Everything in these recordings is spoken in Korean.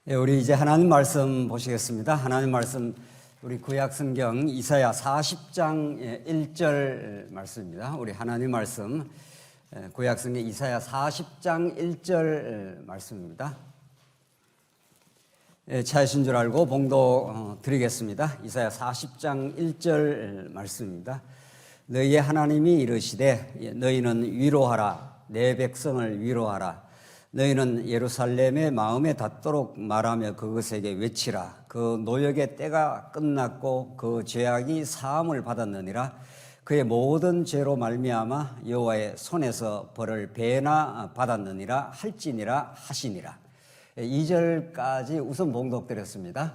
예, 우리 이제 하나님 말씀 보시겠습니다. 하나님 말씀 우리 구약 성경 이사야 40장 1절 말씀입니다. 우리 하나님 말씀 구약 성경 이사야 40장 1절 말씀입니다. 찾으신 줄 알고 봉독 드리겠습니다. 이사야 40장 1절 말씀입니다. 너희의 하나님이 이르시되 너희는 위로하라 내 백성을 위로하라. 너희는 예루살렘의 마음에 닿도록 말하며 그것에게 외치라. 그 노역의 때가 끝났고 그 죄악이 사함을 받았느니라. 그의 모든 죄로 말미암아 여호와의 손에서 벌을 배나 받았느니라 할지니라 하시니라. 2절까지 우선 봉독드렸습니다.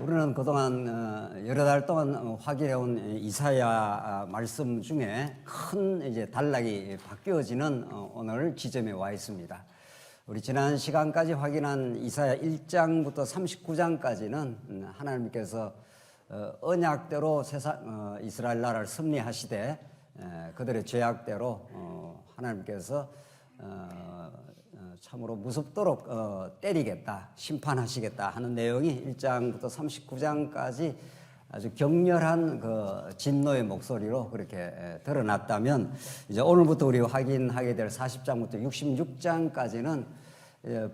우리는 그동안 여러 달 동안 확인해온 이사야 말씀 중에 큰 이제 단락이 바뀌어지는 오늘 지점에 와 있습니다. 우리 지난 시간까지 확인한 이사야 1장부터 39장까지는 하나님께서 언약대로 이스라엘 나라를 섭리하시되 그들의 죄악대로 하나님께서 참으로 무섭도록 때리겠다, 심판하시겠다 하는 내용이 1장부터 39장까지 아주 격렬한 그 진노의 목소리로 그렇게 드러났다면, 이제 오늘부터 우리 확인하게 될 40장부터 66장까지는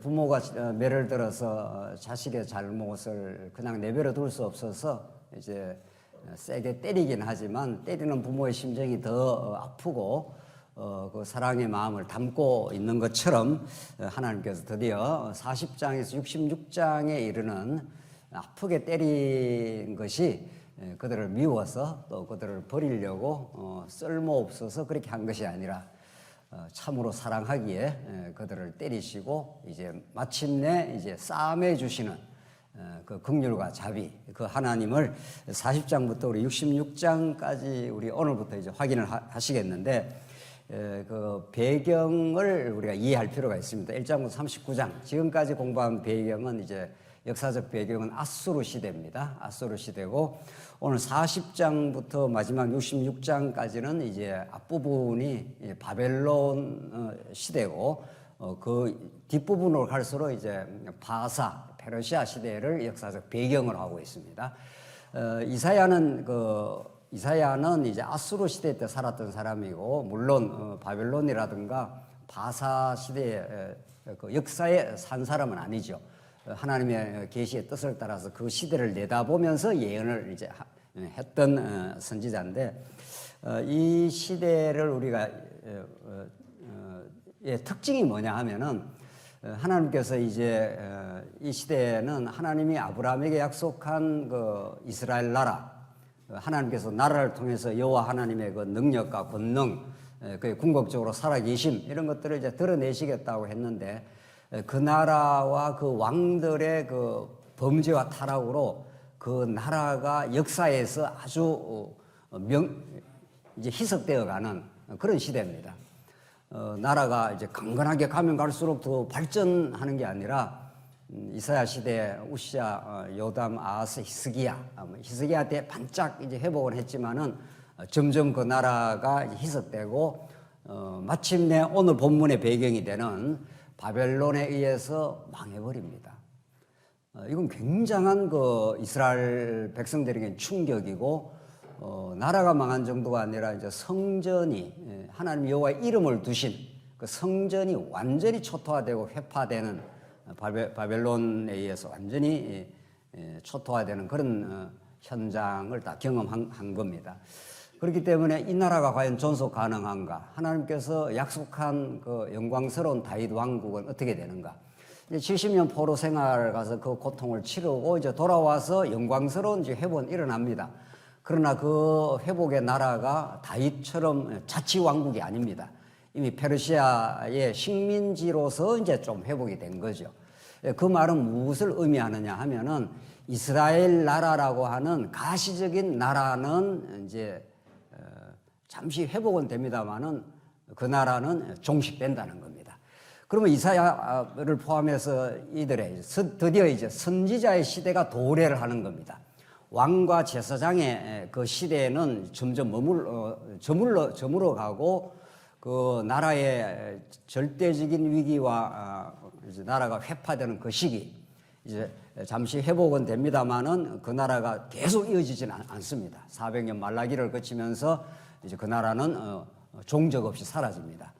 부모가 매를 들어서 자식의 잘못을 그냥 내버려 둘 수 없어서 이제 세게 때리긴 하지만 때리는 부모의 심정이 더 아프고 그 사랑의 마음을 담고 있는 것처럼 하나님께서 드디어 40장에서 66장에 이르는 아프게 때린 것이 그들을 미워서 또 그들을 버리려고 쓸모없어서 그렇게 한 것이 아니라 참으로 사랑하기에 그들을 때리시고 이제 마침내 이제 싸매 주시는 그 긍휼과 자비, 그 하나님을 40장부터 우리 66장까지 우리 오늘부터 이제 확인을 하시겠는데, 그 배경을 우리가 이해할 필요가 있습니다. 1장부터 39장 지금까지 공부한 배경은 이제 역사적 배경은 아수르 시대입니다. 아수르 시대고, 오늘 40장부터 마지막 66장까지는 이제 앞부분이 바벨론 시대고, 그 뒷부분으로 갈수록 이제 바사, 페르시아 시대를 역사적 배경을 하고 있습니다. 이사야는 이제 아수르 시대 때 살았던 사람이고, 물론 바벨론이라든가 바사 시대의 그 역사에 산 사람은 아니죠. 하나님의 계시의 뜻을 따라서 그 시대를 내다보면서 예언을 이제 했던 선지자인데, 이 시대를 우리가 특징이 뭐냐 하면은, 하나님께서 이제 이 시대는 하나님이 아브라함에게 약속한 그 이스라엘 나라, 하나님께서 나라를 통해서 여호와 하나님의 그 능력과 권능, 그 궁극적으로 살아계심, 이런 것들을 이제 드러내시겠다고 했는데, 그 나라와 그 왕들의 그 범죄와 타락으로 그 나라가 역사에서 아주 이제 희석되어가는 그런 시대입니다. 나라가 이제 강건하게 가면 갈수록 더 발전하는 게 아니라, 이사야 시대 우시야, 요담, 아하스, 히스기야 때 반짝 이제 회복을 했지만은 점점 그 나라가 희석되고 마침내 오늘 본문의 배경이 되는 바벨론에 의해서 망해버립니다. 이건 굉장한 그 이스라엘 백성들에게는 충격이고, 나라가 망한 정도가 아니라 이제 성전이, 하나님 여호와의 이름을 두신 그 성전이 완전히 초토화되고 회파되는, 바벨론에 의해서 완전히 초토화되는 그런 현장을 다 경험한 겁니다. 그렇기 때문에 이 나라가 과연 존속 가능한가? 하나님께서 약속한 그 영광스러운 다윗 왕국은 어떻게 되는가? 이제 70년 포로 생활 가서 그 고통을 치르고 이제 돌아와서 영광스러운 이제 회복은 일어납니다. 그러나 그 회복의 나라가 다윗처럼 자치왕국이 아닙니다. 이미 페르시아의 식민지로서 이제 좀 회복이 된 거죠. 그 말은 무엇을 의미하느냐 하면은, 이스라엘 나라라고 하는 가시적인 나라는 이제 잠시 회복은 됩니다만은 그 나라는 종식된다는 겁니다. 그러면 이사야를 포함해서 이들의 드디어 이제 선지자의 시대가 도래를 하는 겁니다. 왕과 제사장의 그 시대에는 점점 저물어 가고, 그 나라의 절대적인 위기와 이제 나라가 회파되는 그 시기, 이제 잠시 회복은 됩니다만은 그 나라가 계속 이어지지는 않습니다. 400년 말라기를 거치면서 이제 그 나라는 종적 없이 사라집니다.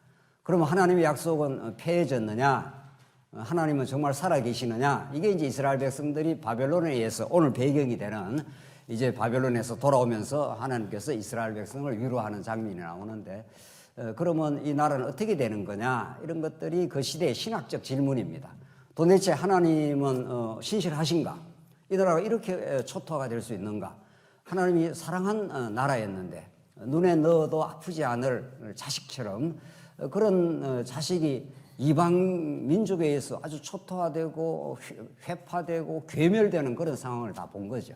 그러면 하나님의 약속은 폐해졌느냐? 하나님은 정말 살아계시느냐? 이게 이제 이스라엘 백성들이 바벨론에 의해서 오늘 배경이 되는 이제 바벨론에서 돌아오면서 하나님께서 이스라엘 백성을 위로하는 장면이 나오는데, 그러면 이 나라는 어떻게 되는 거냐? 이런 것들이 그 시대의 신학적 질문입니다. 도대체 하나님은 신실하신가? 이 나라가 이렇게 초토화가 될 수 있는가? 하나님이 사랑한 나라였는데 눈에 넣어도 아프지 않을 자식처럼 그런 자식이 이방 민족에 의해서 아주 초토화되고 회파되고 괴멸되는 그런 상황을 다 본 거죠.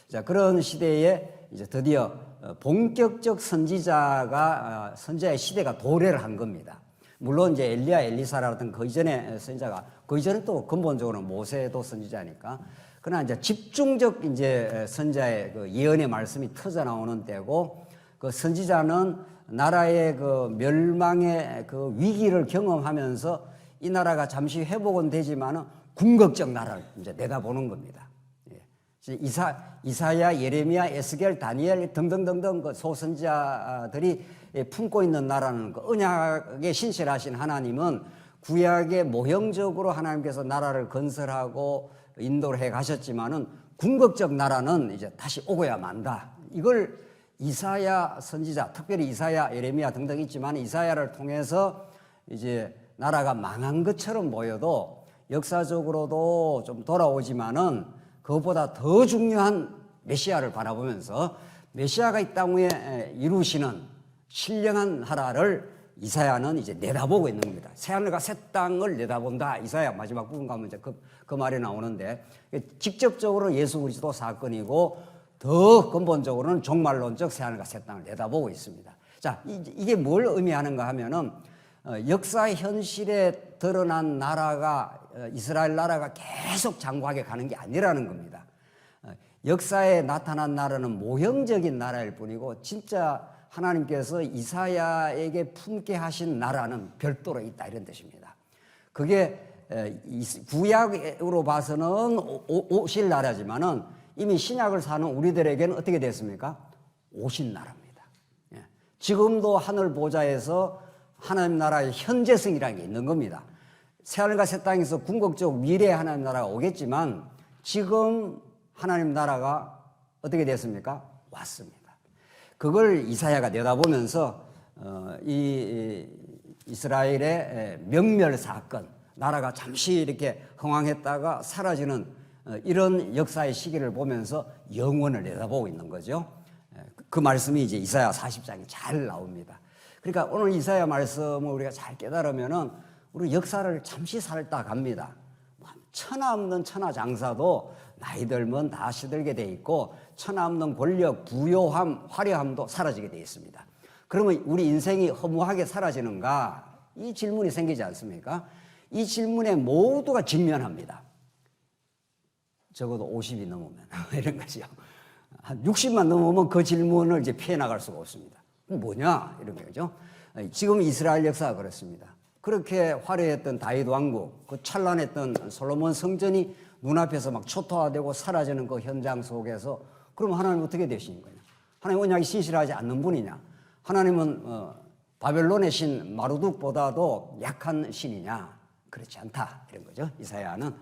자, 그런 시대에 이제 드디어 본격적 선지자의 시대가 도래를 한 겁니다. 물론 이제 엘리야, 엘리사라든 그 이전의 선지자가 그 이전에 또 근본적으로 모세도 선지자니까. 그러나 이제 집중적 이제 선지자의 그 예언의 말씀이 터져 나오는 때고, 그 선지자는 나라의 그 멸망의 그 위기를 경험하면서 이 나라가 잠시 회복은 되지만은 궁극적 나라를 이제 내다보는 겁니다. 이사야, 예레미야, 에스겔, 다니엘 등등등등 그 소선지자들이 품고 있는 나라는 그 언약에 신실하신 하나님은 구약에 모형적으로 하나님께서 나라를 건설하고 인도를 해 가셨지만은 궁극적 나라는 이제 다시 오고야 만다. 이걸 이사야 선지자, 특별히 이사야, 예레미야 등등 있지만 이사야를 통해서 이제 나라가 망한 것처럼 보여도 역사적으로도 좀 돌아오지만은 그것보다 더 중요한 메시아를 바라보면서 메시아가 이 땅 위에 이루시는 신령한 나라를 이사야는 이제 내다보고 있는 겁니다. 새하늘과 새 땅을 내다본다. 이사야 마지막 부분 가면 이제 그 말이 나오는데, 직접적으로 예수 그리스도 사건이고 더 근본적으로는 종말론적 새하늘과 새 땅을 내다보고 있습니다. 자, 이게 뭘 의미하는가 하면은 역사의 현실에 드러난 나라가 이스라엘 나라가 계속 장구하게 가는 게 아니라는 겁니다. 역사에 나타난 나라는 모형적인 나라일 뿐이고 진짜 하나님께서 이사야에게 품게 하신 나라는 별도로 있다, 이런 뜻입니다. 그게 구약으로 봐서는 오실 나라지만은 이미 신약을 사는 우리들에게는 어떻게 됐습니까? 오신 나라입니다. 지금도 하늘 보좌에서 하나님 나라의 현재성이라는 게 있는 겁니다. 새하늘과 새 땅에서 궁극적 미래의 하나님 나라가 오겠지만 지금 하나님 나라가 어떻게 됐습니까? 왔습니다. 그걸 이사야가 내다보면서 이 이스라엘의 명멸 사건, 나라가 잠시 이렇게 흥황했다가 사라지는 이런 역사의 시기를 보면서 영원을 내다보고 있는 거죠. 그 말씀이 이제 이사야 40장에 잘 나옵니다. 그러니까 오늘 이사야 말씀을 우리가 잘 깨달으면은 우리 역사를 잠시 살다 갑니다. 천하 없는 천하장사도 나이 들면 다 시들게 돼 있고, 천하 없는 권력, 부요함, 화려함도 사라지게 돼 있습니다. 그러면 우리 인생이 허무하게 사라지는가? 이 질문이 생기지 않습니까? 이 질문에 모두가 직면합니다. 적어도 50이 넘으면 이런 거죠. 한 60만 넘으면 그 질문을 이제 피해 나갈 수가 없습니다. 뭐냐? 이런 거죠. 지금 이스라엘 역사가 그렇습니다. 그렇게 화려했던 다윗 왕국, 그 찬란했던 솔로몬 성전이 눈앞에서 막 초토화되고 사라지는 그 현장 속에서 그럼 하나님은 어떻게 되시는 거냐? 하나님 언약이 신실하지 않는 분이냐? 하나님은 바벨론의 신 마루둑보다도 약한 신이냐? 그렇지 않다, 이런 거죠. 이사야는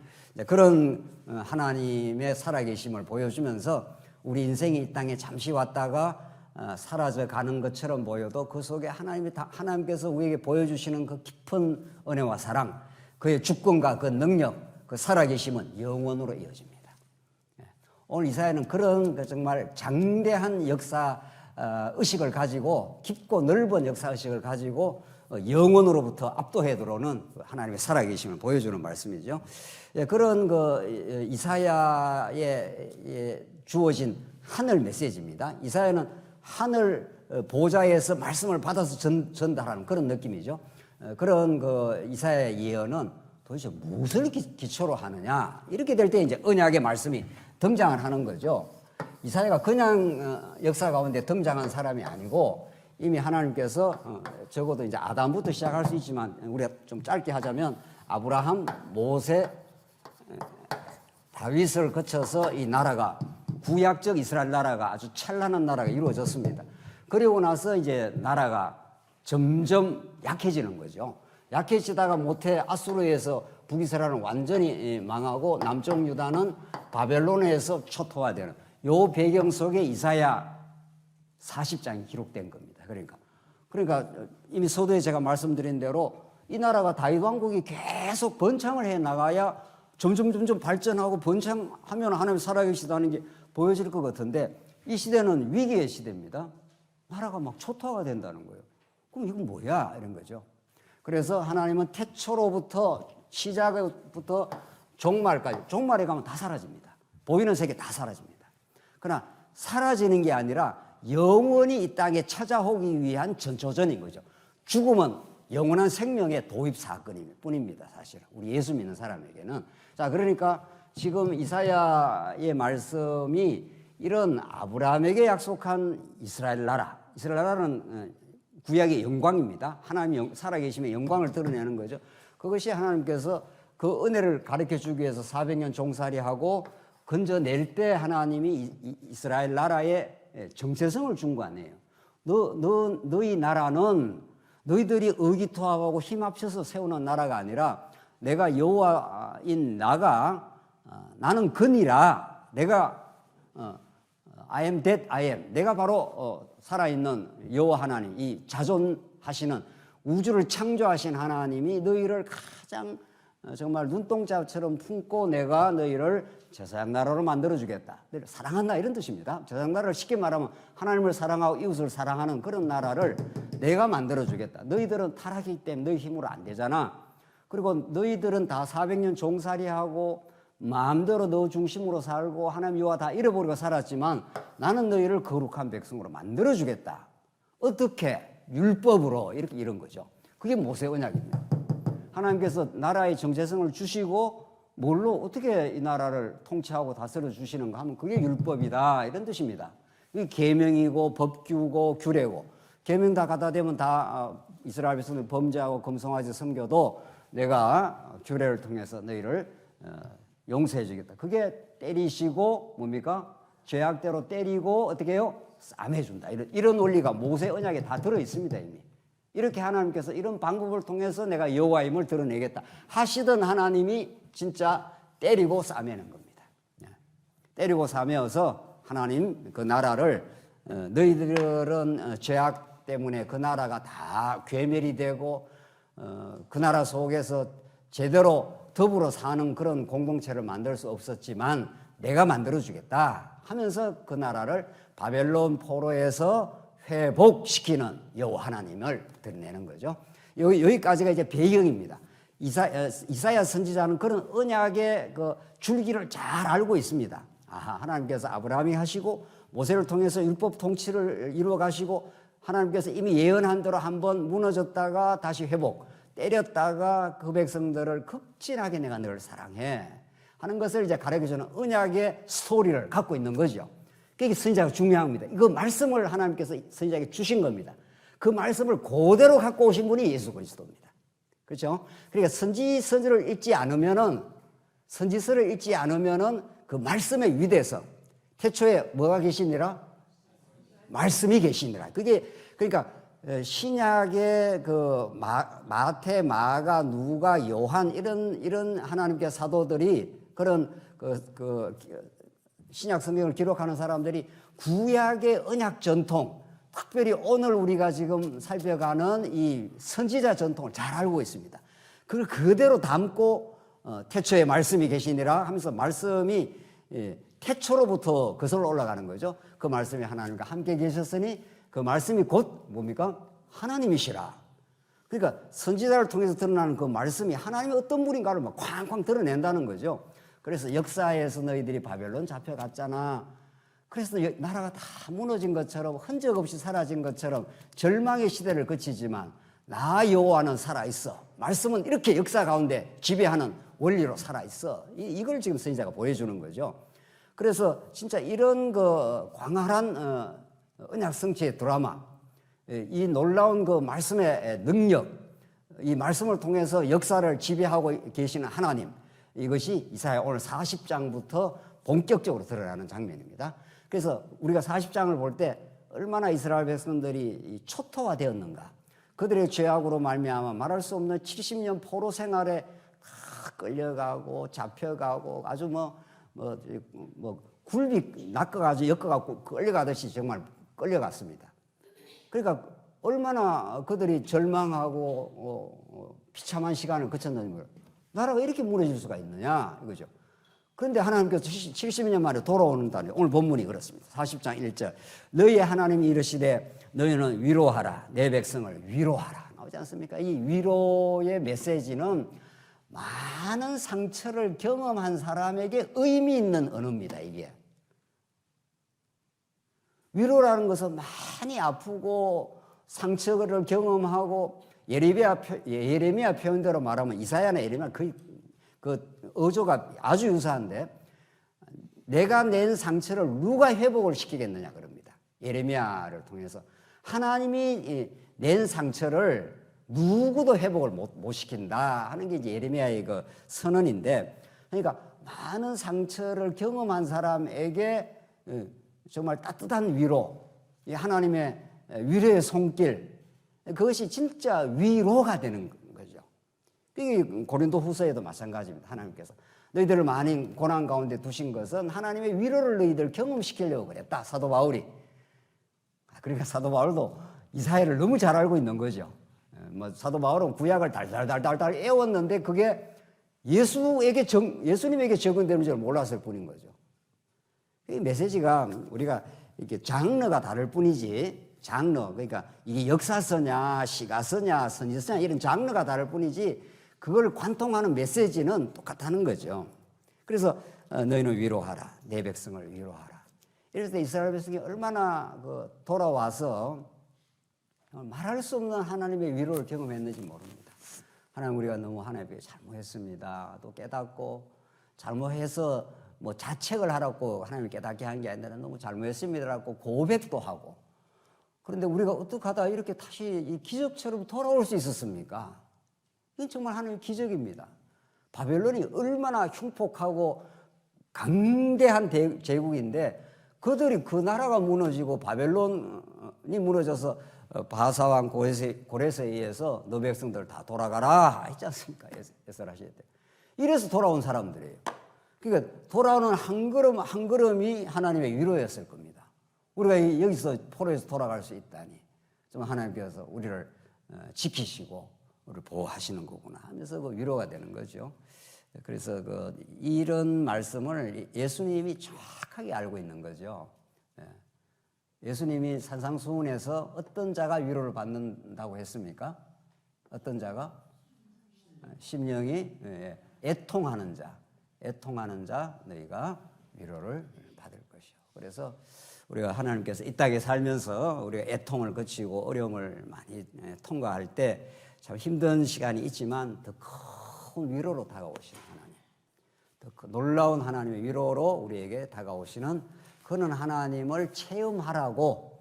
그런 하나님의 살아계심을 보여주면서 우리 인생이 이 땅에 잠시 왔다가 사라져 가는 것처럼 보여도 그 속에 하나님께서 우리에게 보여주시는 그 깊은 은혜와 사랑, 그의 주권과 그 능력, 그 살아계심은 영원으로 이어집니다. 오늘 이사야는 그런 정말 장대한 역사 의식을 가지고, 깊고 넓은 역사 의식을 가지고 영원으로부터 압도해 들어오는 하나님의 살아계심을 보여주는 말씀이죠. 그런 그 이사야에 주어진 하늘 메시지입니다. 이사야는 하늘 보좌에서 말씀을 받아서 전달하는 그런 느낌이죠. 그런 그 이사야의 예언은 도대체 무엇을 기초로 하느냐? 이렇게 될 때 이제 언약의 말씀이 등장을 하는 거죠. 이사야가 그냥 역사 가운데 등장한 사람이 아니고 이미 하나님께서 적어도 이제 아담부터 시작할 수 있지만 우리가 좀 짧게 하자면 아브라함, 모세, 다윗을 거쳐서 이 나라가 구약적 이스라엘 나라가 아주 찬란한 나라가 이루어졌습니다. 그리고 나서 이제 나라가 점점 약해지는 거죠. 약해지다가 못해 아수르에서 북이스라엘은 완전히 망하고 남쪽 유다는 바벨론에서 초토화되는 요 배경 속에 이사야 40장이 기록된 겁니다. 그러니까 이미 서두에 제가 말씀드린 대로 이 나라가 다윗 왕국이 계속 번창을 해 나가야 점점 발전하고 번창하면 하나님 살아계시다는 게 보여질 것 같은데 이 시대는 위기의 시대입니다. 나라가 막 초토화가 된다는 거예요. 그럼 이건 뭐야? 이런 거죠. 그래서 하나님은 태초로부터 시작부터 종말에 가면 다 사라집니다. 보이는 세계 다 사라집니다. 그러나 사라지는 게 아니라 영원히 이 땅에 찾아오기 위한 전초전인 거죠. 죽음은 영원한 생명의 도입 사건일 뿐입니다. 사실은 우리 예수 믿는 사람에게는. 자, 그러니까 지금 이사야의 말씀이 이런 아브라함에게 약속한 이스라엘 나라는 구약의 영광입니다. 하나님 살아계심의 영광을 드러내는 거죠. 그것이 하나님께서 그 은혜를 가르쳐주기 위해서 400년 종살이하고 건져낼 때 하나님이 이스라엘 나라에 정체성을 준 거 아니에요. 너희 나라는 너희들이 의기투합하고 힘 합쳐서 세우는 나라가 아니라 내가 여호와인 나는 그니라. 내가 I am that I am. 내가 바로 살아있는 여호와 하나님, 이 자존하시는 우주를 창조하신 하나님이 너희를 가장 정말 눈동자처럼 품고 내가 너희를 제사장 나라로 만들어주겠다. 너희를 사랑한다 이런 뜻입니다. 제사장 나라를 쉽게 말하면 하나님을 사랑하고 이웃을 사랑하는 그런 나라를 내가 만들어주겠다. 너희들은 타락이기 때문에 너희 힘으로 안 되잖아. 그리고 너희들은 다 400년 종살이하고 마음대로 너 중심으로 살고 하나님 여호와 다 잃어버리고 살았지만 나는 너희를 거룩한 백성으로 만들어주겠다. 어떻게? 율법으로 이런 거죠. 그게 모세 언약입니다. 하나님께서 나라의 정체성을 주시고 뭘로 어떻게 이 나라를 통치하고 다스려 주시는가 하면 그게 율법이다 이런 뜻입니다. 이게 계명이고 법규고 규례고 계명 다 갖다 대면 다 이스라엘 백성들 범죄하고 금송아지 섬겨도 내가 규례를 통해서 너희를 용서해 주겠다. 그게 때리시고 뭡니까? 죄악대로 때리고 어떻게 해요? 싸매 준다. 이런 원리가 모세 언약에 다 들어 있습니다, 이미. 이렇게 하나님께서 이런 방법을 통해서 내가 여호와임을 드러내겠다 하시던 하나님이 진짜 때리고 싸매는 겁니다. 때리고 싸매어서 하나님 그 나라를 너희들은 죄악 때문에 그 나라가 다 괴멸이 되고 그 나라 속에서 제대로 더불어 사는 그런 공동체를 만들 수 없었지만 내가 만들어주겠다 하면서 그 나라를 바벨론 포로에서 회복시키는 여호와 하나님을 드러내는 거죠. 여기까지가 이제 배경입니다. 이사야 선지자는 그런 언약의 그 줄기를 잘 알고 있습니다. 하나님께서 아브라함이 하시고 모세를 통해서 율법 통치를 이루어 가시고 하나님께서 이미 예언한 대로 한번 무너졌다가 다시 회복, 때렸다가 그 백성들을 극진하게 내가 너를 사랑해 하는 것을 이제 가르쳐주는 언약의 스토리를 갖고 있는 거죠. 그게 선지자가 중요합니다. 이거 말씀을 하나님께서 선지자에게 주신 겁니다. 그 말씀을 그대로 갖고 오신 분이 예수 그리스도입니다. 그렇죠? 그러니까 선지서를 읽지 않으면은 그 말씀의 위대성, 태초에 뭐가 계시니라? 말씀이 계시니라. 그게 그러니까 신약의 그 마태, 마가, 누가, 요한 이런 하나님께 사도들이 그런 그 신약 성경을 기록하는 사람들이 구약의 언약 전통, 특별히 오늘 우리가 지금 살펴가는 이 선지자 전통을 잘 알고 있습니다. 그걸 그대로 담고 태초에 말씀이 계시니라 하면서 말씀이 태초로부터 거슬러 올라가는 거죠. 그 말씀이 하나님과 함께 계셨으니 그 말씀이 곧 뭡니까? 하나님이시라. 그러니까 선지자를 통해서 드러나는 그 말씀이 하나님이 어떤 분인가를 막 쾅쾅 드러낸다는 거죠. 그래서 역사에서 너희들이 바벨론 잡혀갔잖아. 그래서 나라가 다 무너진 것처럼 흔적 없이 사라진 것처럼 절망의 시대를 거치지만 나 여호와는 살아있어. 말씀은 이렇게 역사 가운데 지배하는 원리로 살아있어. 이걸 지금 선지자가 보여주는 거죠. 그래서 진짜 이런 그 광활한 언약 성취의 드라마, 이 놀라운 그 말씀의 능력, 이 말씀을 통해서 역사를 지배하고 계시는 하나님, 이것이 이사야 오늘 40장부터 본격적으로 드러나는 장면입니다. 그래서 우리가 40장을 볼 때 얼마나 이스라엘 백성들이 초토화되었는가. 그들의 죄악으로 말미암아 말할 수 없는 70년 포로 생활에 다 끌려가고 잡혀가고 아주 굴비 낚아가지고 엮어갖고 끌려가듯이 정말 끌려갔습니다. 그러니까 얼마나 그들이 절망하고 비참한 시간을 거쳤는지 나라가 이렇게 무너질 수가 있느냐 이거죠. 그런데 하나님께서 70년 만에 돌아오는다니 오늘 본문이 그렇습니다. 40장 1절 너희의 하나님이 이르시되 너희는 위로하라 내 백성을 위로하라 나오지 않습니까? 이 위로의 메시지는 많은 상처를 경험한 사람에게 의미 있는 언어입니다. 이게 위로라는 것은 많이 아프고 상처를 경험하고 예레미야 표현대로 말하면 이사야나 예레미야 그 어조가 아주 유사한데 내가 낸 상처를 누가 회복을 시키겠느냐 그럽니다. 예레미야를 통해서 하나님이 낸 상처를 누구도 회복을 못 시킨다 하는 게 이제 예레미야의 그 선언인데 그러니까 많은 상처를 경험한 사람에게 정말 따뜻한 위로 하나님의 위로의 손길 그것이 진짜 위로가 되는 거죠. 이게 고린도 후서에도 마찬가지입니다. 하나님께서 너희들을 많은 고난 가운데 두신 것은 하나님의 위로를 너희들 경험시키려고 그랬다. 사도 바울이. 그러니까 사도 바울도 이사야를 너무 잘 알고 있는 거죠. 사도 바울은 구약을 달달달달 애웠는데 그게 예수님에게 적용되는 줄 몰랐을 뿐인 거죠. 이 메시지가 우리가 이렇게 장르가 다를 뿐이지 장르 그러니까 이게 역사서냐 시가서냐 선지서냐 이런 장르가 다를 뿐이지 그걸 관통하는 메시지는 똑같다는 거죠. 그래서 너희는 위로하라 내 백성을 위로하라. 이럴 때 이스라엘 백성이 얼마나 돌아와서 말할 수 없는 하나님의 위로를 경험했는지 모릅니다. 하나님 우리가 너무 하나님께 잘못했습니다. 또 깨닫고 잘못해서 자책을 하라고 하나님을 깨닫게 한 게 아니라 너무 잘못했습니다라고 고백도 하고 그런데 우리가 어떻게 하다 이렇게 다시 이 기적처럼 돌아올 수 있었습니까? 이건 정말 하나님의 기적입니다. 바벨론이 얼마나 흉폭하고 강대한 제국인데 그들이 그 나라가 무너지고 바벨론이 무너져서 바사왕 고레스에 의해서 너 백성들 다 돌아가라 했지 않습니까? 에스라 시대 때. 이래서 돌아온 사람들이에요. 그러니까 돌아오는 한 걸음 한 걸음이 하나님의 위로였을 겁니다. 우리가 여기서 포로에서 돌아갈 수 있다니 좀 하나님께서 우리를 지키시고 우리를 보호하시는 거구나 하면서 그 위로가 되는 거죠. 그래서 이런 말씀을 예수님이 정확하게 알고 있는 거죠. 예수님이 산상수훈에서 어떤 자가 위로를 받는다고 했습니까? 어떤 자가? 심령이 애통하는 자 너희가 위로를 받을 것이요. 그래서 우리가 하나님께서 이 땅에 살면서 우리가 애통을 거치고 어려움을 많이 통과할 때 참 힘든 시간이 있지만 더 큰 위로로 다가오시는 하나님, 더 놀라운 하나님의 위로로 우리에게 다가오시는 그는 하나님을 체험하라고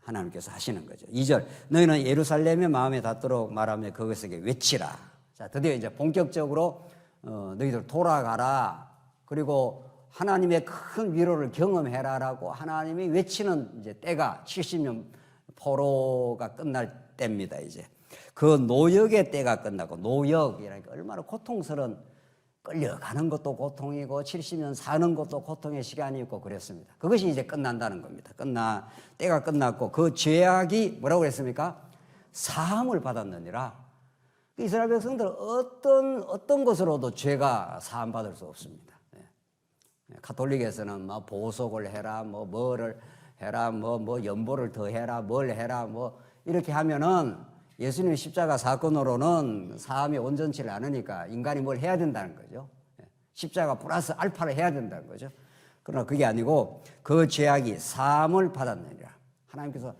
하나님께서 하시는 거죠. 2절 너희는 예루살렘의 마음에 닿도록 말하며 그것에게 외치라. 자, 드디어 이제 본격적으로 너희들 돌아가라. 그리고 하나님의 큰 위로를 경험해라라고 하나님이 외치는 이제 때가 70년 포로가 끝날 때입니다. 이제 그 노역의 때가 끝나고 노역이라니까 얼마나 고통스러운 끌려가는 것도 고통이고 70년 사는 것도 고통의 시간이 있고 그랬습니다. 그것이 이제 끝난다는 겁니다. 때가 끝났고 그 죄악이 뭐라고 그랬습니까? 사함을 받았느니라. 이스라엘 백성들은 어떤 것으로도 죄가 사함 받을 수 없습니다. 가톨릭에서는 보석을 해라, 뭐를 해라, 연보를 더 해라, 뭘 해라, 이렇게 하면은 예수님의 십자가 사건으로는 사함이 온전치를 않으니까 인간이 뭘 해야 된다는 거죠. 십자가 플러스 알파를 해야 된다는 거죠. 그러나 그게 아니고 그 죄악이 사함을 받았느니라. 하나님께서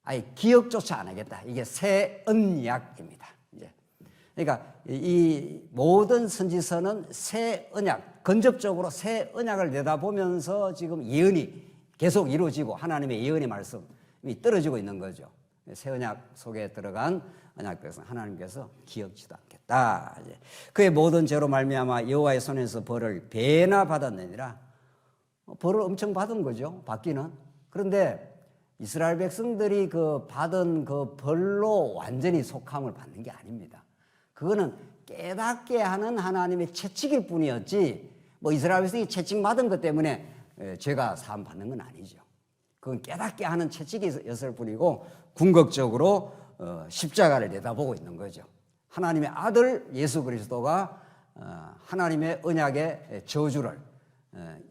아예 기억조차 안 하겠다. 이게 새 언약입니다. 이제 그러니까 이 모든 선지서는 새 언약, 건접적으로 새 언약을 내다보면서 지금 예언이 계속 이루어지고 하나님의 예언의 말씀이 떨어지고 있는 거죠. 새 언약 속에 들어간 언약 백성 하나님께서 기억지도 않겠다. 그의 모든 죄로 말미암아 여호와의 손에서 벌을 배나 받았느니라. 벌을 엄청 받은 거죠. 받기는. 그런데 이스라엘 백성들이 그 받은 그 벌로 완전히 속함을 받는 게 아닙니다. 그거는 깨닫게 하는 하나님의 채찍일 뿐이었지, 뭐 이스라엘 백성이 채찍 받은 것 때문에 죄가 사함 받는 건 아니죠. 그건 깨닫게 하는 채찍이었을 뿐이고, 궁극적으로 십자가를 내다보고 있는 거죠. 하나님의 아들 예수 그리스도가 하나님의 언약의 저주를,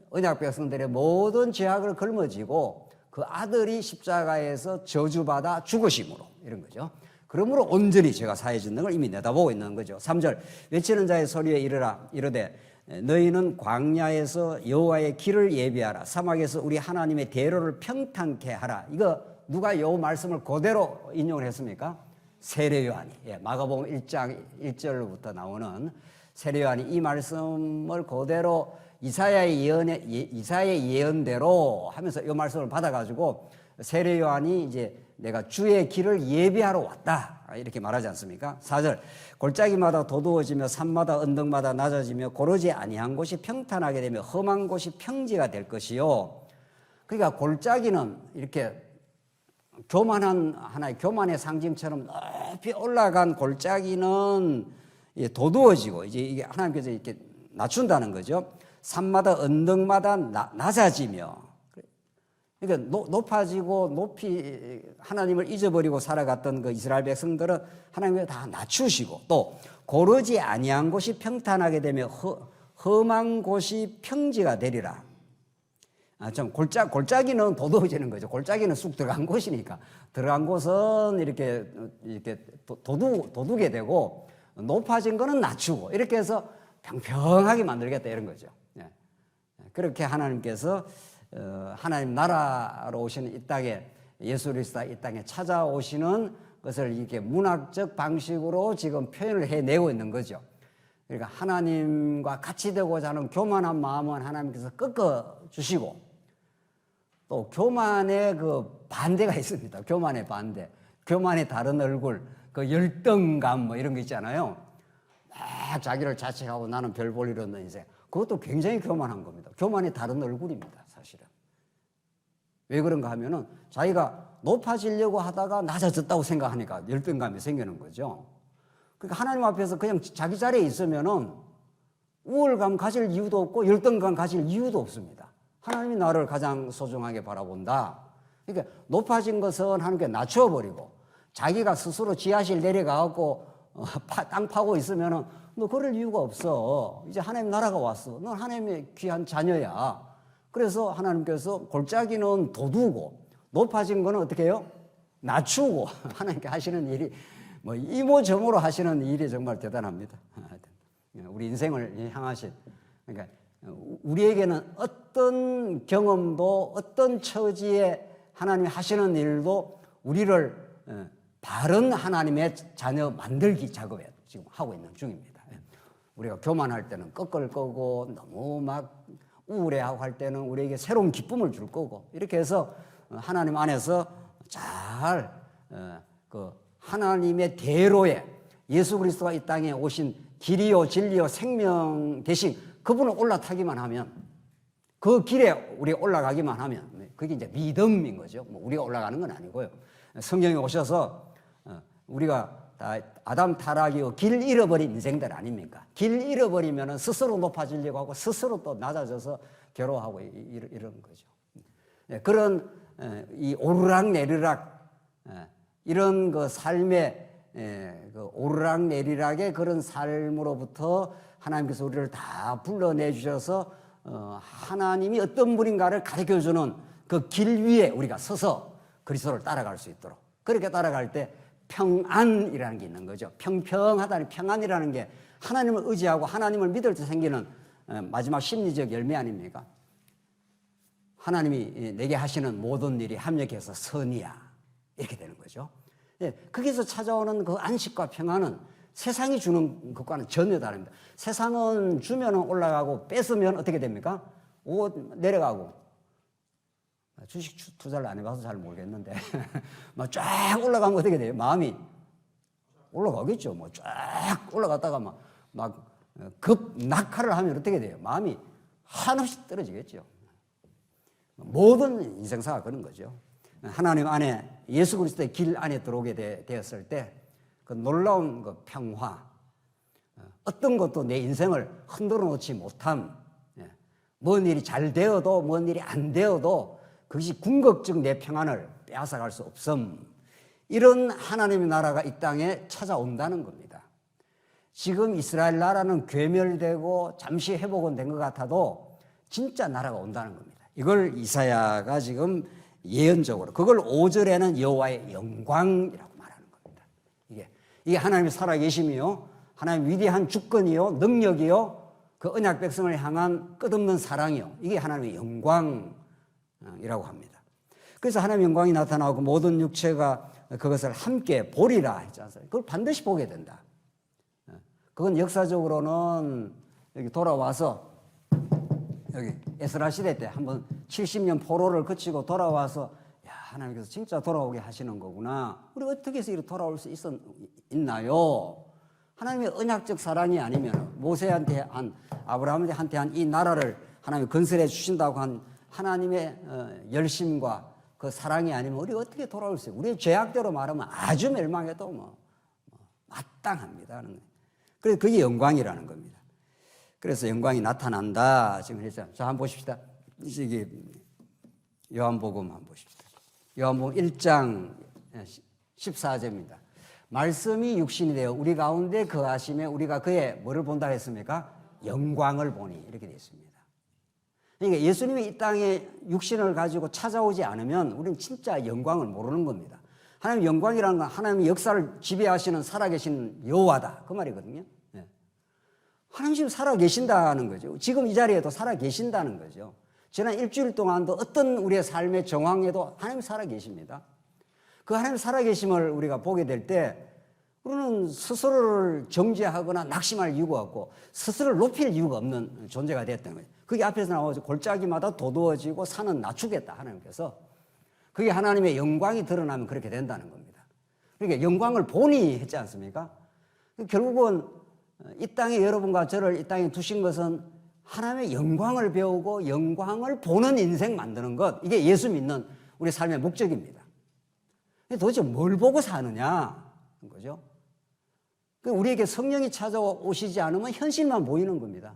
언약 백성들의 모든 죄악을 걸머지고 그 아들이 십자가에서 저주받아 죽으심으로, 이런 거죠. 그러므로 온전히 죄가 사해진다는 걸 이미 내다보고 있는 거죠. 3절, 외치는 자의 소리에 이르라. 이르되 너희는 광야에서 여호와의 길을 예비하라. 사막에서 우리 하나님의 대로를 평탄케 하라. 이거 누가 요 말씀을 그대로 인용을 했습니까? 세례 요한이. 마가복음 1장 1절부터 나오는 세례 요한이 이 말씀을 그대로 이사야의 예언대로 하면서 이 말씀을 받아가지고 세례 요한이 이제 내가 주의 길을 예비하러 왔다, 이렇게 말하지 않습니까? 4절, 골짜기마다 도두어지며 산마다 언덕마다 낮아지며 고르지 아니한 곳이 평탄하게 되며 험한 곳이 평지가 될 것이요. 그러니까 골짜기는 이렇게 교만한 하나의 교만의 상징처럼 높이 올라간 골짜기는 도두어지고 이제 이게 하나님께서 이렇게 낮춘다는 거죠. 산마다 언덕마다 낮아지며, 그러니까 높아지고 높이 하나님을 잊어버리고 살아갔던 그 이스라엘 백성들은 하나님께서 다 낮추시고, 또 고르지 아니한 곳이 평탄하게 되며 험한 곳이 평지가 되리라. 좀 골짜기는 도둑어지는 거죠. 골짜기는 쑥 들어간 곳이니까 들어간 곳은 이렇게 도둑게 되고, 높아진 거는 낮추고, 이렇게 해서 평평하게 만들겠다, 이런 거죠. 그렇게 하나님께서 하나님 나라로 오시는 이 땅에, 예수 그리스도가 이 땅에 찾아오시는 것을 이렇게 문학적 방식으로 지금 표현을 해내고 있는 거죠. 그러니까 하나님과 같이 되고자 하는 교만한 마음은 하나님께서 꺾어주시고, 또 교만의 그 반대가 있습니다. 교만의 반대, 교만의 다른 얼굴, 그 열등감 뭐 이런 거 있잖아요. 막 자기를 자책하고 나는 별 볼 일 없는 인생, 그것도 굉장히 교만한 겁니다. 교만의 다른 얼굴입니다, 사실은. 왜 그런가 하면은 자기가 높아지려고 하다가 낮아졌다고 생각하니까 열등감이 생기는 거죠. 그러니까 하나님 앞에서 그냥 자기 자리에 있으면은 우월감 가질 이유도 없고 열등감 가질 이유도 없습니다. 하나님이 나를 가장 소중하게 바라본다. 그러니까 높아진 것은 하나님께 낮춰버리고, 자기가 스스로 지하실 내려가고 땅 파고 있으면은 너 그럴 이유가 없어. 이제 하나님 나라가 왔어. 넌 하나님의 귀한 자녀야. 그래서 하나님께서 골짜기는 도두고 높아진 거는 어떻게 해요? 낮추고 하나님께 하시는 일이 뭐 이모저모로 하시는 일이 정말 대단합니다. 우리 인생을 향하신, 그러니까 우리에게는 어떤 경험도 어떤 처지에 하나님이 하시는 일도 우리를 바른 하나님의 자녀 만들기 작업에 지금 하고 있는 중입니다. 우리가 교만할 때는 꺾을 거고, 너무 막 우울해하고 할 때는 우리에게 새로운 기쁨을 줄 거고, 이렇게 해서 하나님 안에서 잘 그 하나님의 대로에 예수 그리스도가 이 땅에 오신 길이요 진리요 생명 대신 그분을 올라타기만 하면, 그 길에 우리가 올라가기만 하면, 그게 이제 믿음인 거죠. 뭐 우리가 올라가는 건 아니고요. 성경에 오셔서 우리가 다 아담 타락이 길 잃어버린 인생들 아닙니까? 길 잃어버리면 스스로 높아지려고 하고 스스로 또 낮아져서 괴로워하고 이런 거죠. 그런 이 오르락내리락, 이런 그 삶의 그 오르락내리락의 그런 삶으로부터 하나님께서 우리를 다 불러내 주셔서 하나님이 어떤 분인가를 가르쳐주는 그 길 위에 우리가 서서 그리스도를 따라갈 수 있도록, 그렇게 따라갈 때 평안이라는 게 있는 거죠. 평평하다는, 평안이라는 게 하나님을 의지하고 하나님을 믿을 때 생기는 마지막 심리적 열매 아닙니까? 하나님이 내게 하시는 모든 일이 합력해서 선이야, 이렇게 되는 거죠. 거기서 찾아오는 그 안식과 평안은 세상이 주는 것과는 전혀 다릅니다. 세상은 주면 올라가고 뺏으면 어떻게 됩니까? 내려가고. 주식 투자를 안 해봐서 잘 모르겠는데 막 쫙 올라가면 어떻게 돼요? 마음이 올라가겠죠. 뭐 쫙 올라갔다가 막 급낙하를 하면 어떻게 돼요? 마음이 한없이 떨어지겠죠. 모든 인생사가 그런 거죠. 하나님 안에 예수 그리스도의 길 안에 들어오게 되었을 때 그 놀라운 그 평화, 어떤 것도 내 인생을 흔들어 놓지 못함, 뭔 일이 잘 되어도 뭔 일이 안 되어도 그것이 궁극적 내 평안을 빼앗아갈 수 없음, 이런 하나님의 나라가 이 땅에 찾아온다는 겁니다. 지금 이스라엘 나라는 괴멸되고 잠시 회복은 된 것 같아도 진짜 나라가 온다는 겁니다. 이걸 이사야가 지금 예언적으로, 그걸 5절에는 여호와의 영광이라고 말하는 겁니다. 이게 하나님의 살아계심이요, 하나님의 위대한 주권이요, 능력이요, 그 언약 백성을 향한 끝없는 사랑이요, 이게 하나님의 영광이라고 합니다. 그래서 하나님의 영광이 나타나고 모든 육체가 그것을 함께 보리라 했지 않습니까? 그걸 반드시 보게 된다. 그건 역사적으로는 여기 돌아와서 여기 에스라 시대 때 한번 70년 포로를 거치고 돌아와서, 야, 하나님께서 진짜 돌아오게 하시는 거구나. 우리 어떻게 해서 이렇게 돌아올 수 있나요? 하나님의 언약적 사랑이 아니면 모세한테 한, 아브라함한테 한 이 나라를 하나님이 건설해 주신다고 한 하나님의 열심과 그 사랑이 아니면 우리 어떻게 돌아올 수 있어요? 우리의 죄악대로 말하면 아주 멸망해도 마땅합니다. 그래서 그게 영광이라는 겁니다. 그래서 영광이 나타난다 지금 했잖아요. 자, 한번 보십시다. 이게 요한복음 한번 보십시다. 요한복음 1장 14절입니다. 말씀이 육신이 되어 우리 가운데 거하심에 우리가 그의 뭐를 본다 했습니까? 영광을 보니, 이렇게 되어 있습니다. 그러니까 예수님이 이 땅에 육신을 가지고 찾아오지 않으면 우리는 진짜 영광을 모르는 겁니다. 하나님의 영광이라는 건 하나님의 역사를 지배하시는 살아계신 여호와다, 그 말이거든요. 하나님 지금 살아계신다는 거죠. 지금 이 자리에도 살아계신다는 거죠. 지난 일주일 동안도 어떤 우리의 삶의 정황에도 하나님 살아계십니다. 그 하나님 살아계심을 우리가 보게 될 때 우리는 스스로를 정죄하거나 낙심할 이유가 없고 스스로를 높일 이유가 없는 존재가 됐다는 거예요. 그게 앞에서 나오죠. 골짜기마다 도두어지고 산은 낮추겠다, 하나님께서. 그게 하나님의 영광이 드러나면 그렇게 된다는 겁니다. 그러니까 영광을 보니 했지 않습니까? 결국은 이 땅에 여러분과 저를 이 땅에 두신 것은 하나님의 영광을 배우고 영광을 보는 인생 만드는 것, 이게 예수 믿는 우리 삶의 목적입니다. 도대체 뭘 보고 사느냐, 거죠. 우리에게 성령이 찾아오시지 않으면 현실만 보이는 겁니다.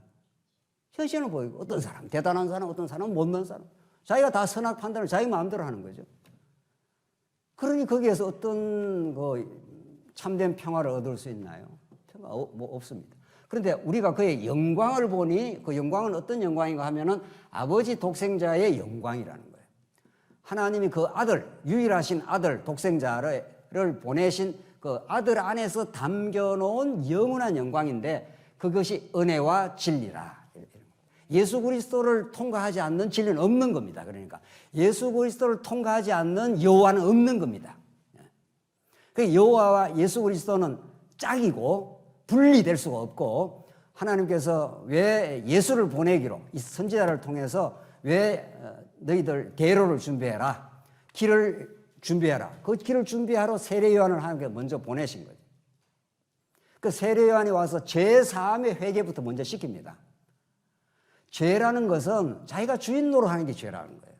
현실은 보이고, 어떤 사람 대단한 사람, 어떤 사람은 못난 사람, 자기가 다 선악 판단을 자기 마음대로 하는 거죠. 그러니 거기에서 어떤 참된 평화를 얻을 수 있나요? 평화 없습니다. 그런데 우리가 그의 영광을 보니, 그 영광은 어떤 영광인가 하면은 아버지 독생자의 영광이라는 거예요. 하나님이 그 아들, 유일하신 아들 독생자를 보내신 그 아들 안에서 담겨놓은 영원한 영광인데, 그것이 은혜와 진리라. 예수 그리스도를 통과하지 않는 진리는 없는 겁니다. 그러니까 예수 그리스도를 통과하지 않는 여호와는 없는 겁니다. 그 여호와와 예수 그리스도는 짝이고 분리될 수가 없고, 하나님께서 왜 예수를 보내기로, 이 선지자를 통해서 왜 너희들 대로를 준비해라, 길을 준비해라, 그 길을 준비하러 세례 요한을 하나님께서 먼저 보내신 거죠. 그 세례 요한이 와서 죄 사함의 회개부터 먼저 시킵니다. 죄라는 것은 자기가 주인 노릇하는 게 죄라는 거예요.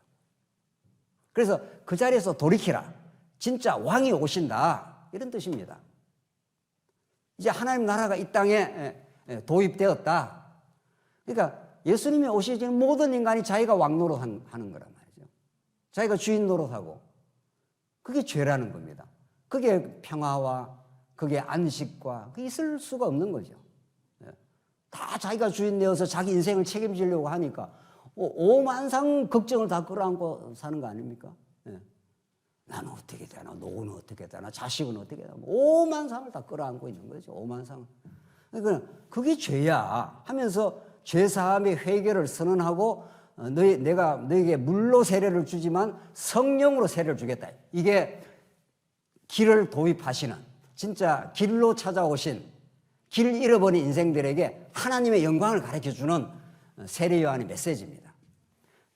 그래서 그 자리에서 돌이키라, 진짜 왕이 오신다, 이런 뜻입니다. 이제 하나님 나라가 이 땅에 도입되었다. 그러니까 예수님이 오시는 모든 인간이 자기가 왕 노릇하는 거란 말이죠. 자기가 주인 노릇하고, 그게 죄라는 겁니다. 그게 평화와 그게 안식과 그게 있을 수가 없는 거죠. 다 자기가 주인 되어서 자기 인생을 책임지려고 하니까 오만상 걱정을 다 끌어안고 사는 거 아닙니까? 나는 어떻게 되나, 노는 어떻게 되나, 자식은 어떻게 되나, 오만상을 다 끌어안고 있는 거죠. 오만상. 그러니까 그게 죄야 하면서 죄사함의 회개를 선언하고, 내가 너에게 물로 세례를 주지만 성령으로 세례를 주겠다. 이게 길을 도입하시는, 진짜 길로 찾아오신, 길 잃어버린 인생들에게 하나님의 영광을 가르쳐주는 세례 요한의 메시지입니다.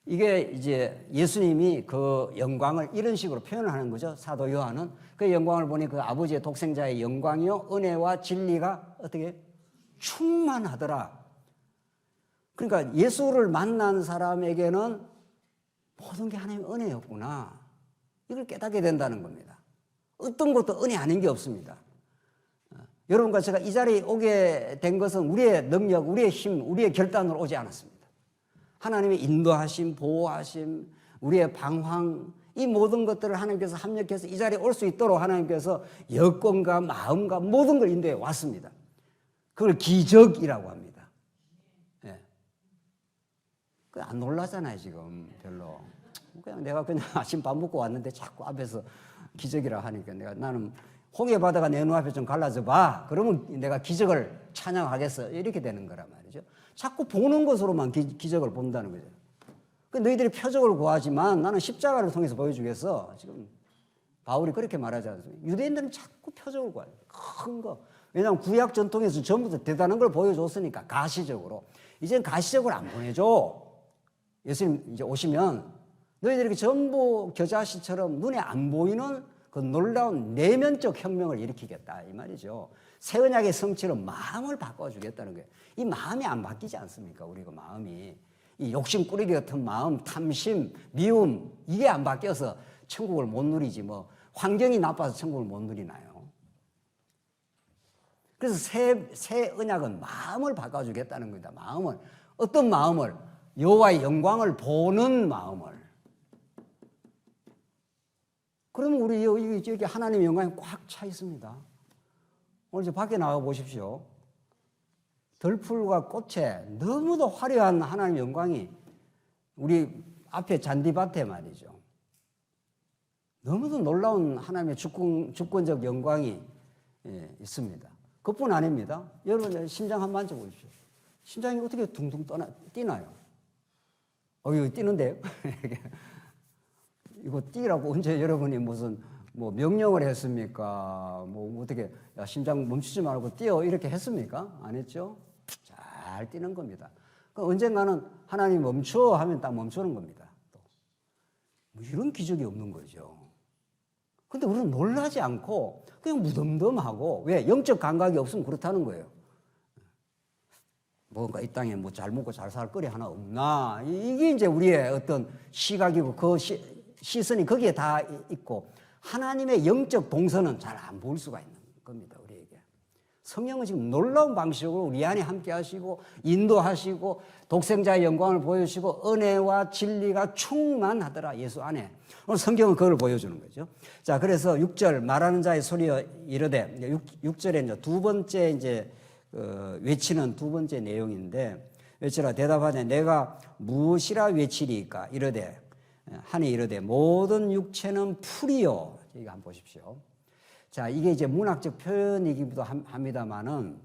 이게 이제 예수님이 그 영광을 이런 식으로 표현하는 거죠. 사도 요한은 그 영광을 보니 그 아버지의 독생자의 영광이요 은혜와 진리가 어떻게 충만하더라. 그러니까 예수를 만난 사람에게는 모든 게 하나님의 은혜였구나. 이걸 깨닫게 된다는 겁니다. 어떤 것도 은혜 아닌 게 없습니다. 여러분과 제가 이 자리에 오게 된 것은 우리의 능력, 우리의 힘, 우리의 결단으로 오지 않았습니다. 하나님의 인도하심, 보호하심, 우리의 방황, 이 모든 것들을 하나님께서 합력해서 이 자리에 올 수 있도록 하나님께서 여건과 마음과 모든 걸 인도해 왔습니다. 그걸 기적이라고 합니다. 예. 안 놀라잖아요, 지금 별로. 그냥 내가 그냥 아침 밥 먹고 왔는데 자꾸 앞에서 기적이라 하니까 나는 홍해 바다가 내 눈앞에 좀 갈라져 봐. 그러면 내가 기적을 찬양하겠어. 이렇게 되는 거란 말이죠. 자꾸 보는 것으로만 기적을 본다는 거죠. 너희들이 표적을 구하지만 나는 십자가를 통해서 보여주겠어. 지금 바울이 그렇게 말하지 않습니까? 유대인들은 자꾸 표적을 구해요. 큰 거. 왜냐하면 구약 전통에서 전부 다 대단한 걸 보여줬으니까 가시적으로. 이제는 가시적으로 안 보내줘. 예수님 이제 오시면 너희들에게 전부 겨자씨처럼 눈에 안 보이는 그 놀라운 내면적 혁명을 일으키겠다 이 말이죠. 새 언약의 성취로 마음을 바꿔주겠다는 거예요. 이 마음이 안 바뀌지 않습니까? 우리 그 마음이 이 욕심 꾸리기 같은 마음, 탐심, 미움 이게 안 바뀌어서 천국을 못 누리지 뭐 환경이 나빠서 천국을 못 누리나요? 그래서 새 언약은 마음을 바꿔주겠다는 겁니다. 마음을 어떤 마음을 여호와의 영광을 보는 마음을. 그러면 우리 여기 하나님의 영광이 꽉 차 있습니다. 오늘 저 밖에 나가 보십시오. 들풀과 꽃에 너무도 화려한 하나님의 영광이 우리 앞에 잔디밭에 말이죠. 너무도 놀라운 하나님의 주권적 영광이 있습니다. 그뿐 아닙니다. 여러분 심장 한번 만져보십시오. 심장이 어떻게 둥둥 뛰나요? 이거 뛰는데요? 이거 뛰라고 언제 여러분이 무슨 뭐 명령을 했습니까? 뭐 어떻게 야, 심장 멈추지 말고 뛰어 이렇게 했습니까? 안 했죠? 잘 뛰는 겁니다. 그러니까 언젠가는 하나님 멈춰 하면 딱 멈추는 겁니다. 뭐 이런 기적이 없는 거죠. 근데 우리는 놀라지 않고 그냥 무덤덤하고 왜? 영적 감각이 없으면 그렇다는 거예요. 뭔가 이 땅에 뭐 잘 먹고 잘 살 거리 하나 없나? 이게 이제 우리의 어떤 시각이고 그 시선이 거기에 다 있고 하나님의 영적 동선은 잘 안 보일 수가 있는 겁니다. 우리에게. 성령은 지금 놀라운 방식으로 우리 안에 함께 하시고 인도하시고 독생자의 영광을 보여주시고 은혜와 진리가 충만하더라 예수 안에. 오늘 성경은 그걸 보여주는 거죠. 자, 그래서 6절 말하는 자의 소리여 이르되 6절에 이제 두 번째 이제 외치는 두 번째 내용인데 외치라 대답하되 내가 무엇이라 외치리까 이르되 하니 이르되 모든 육체는 풀이요. 이거 한번 보십시오. 자, 이게 이제 문학적 표현이기도 합니다만은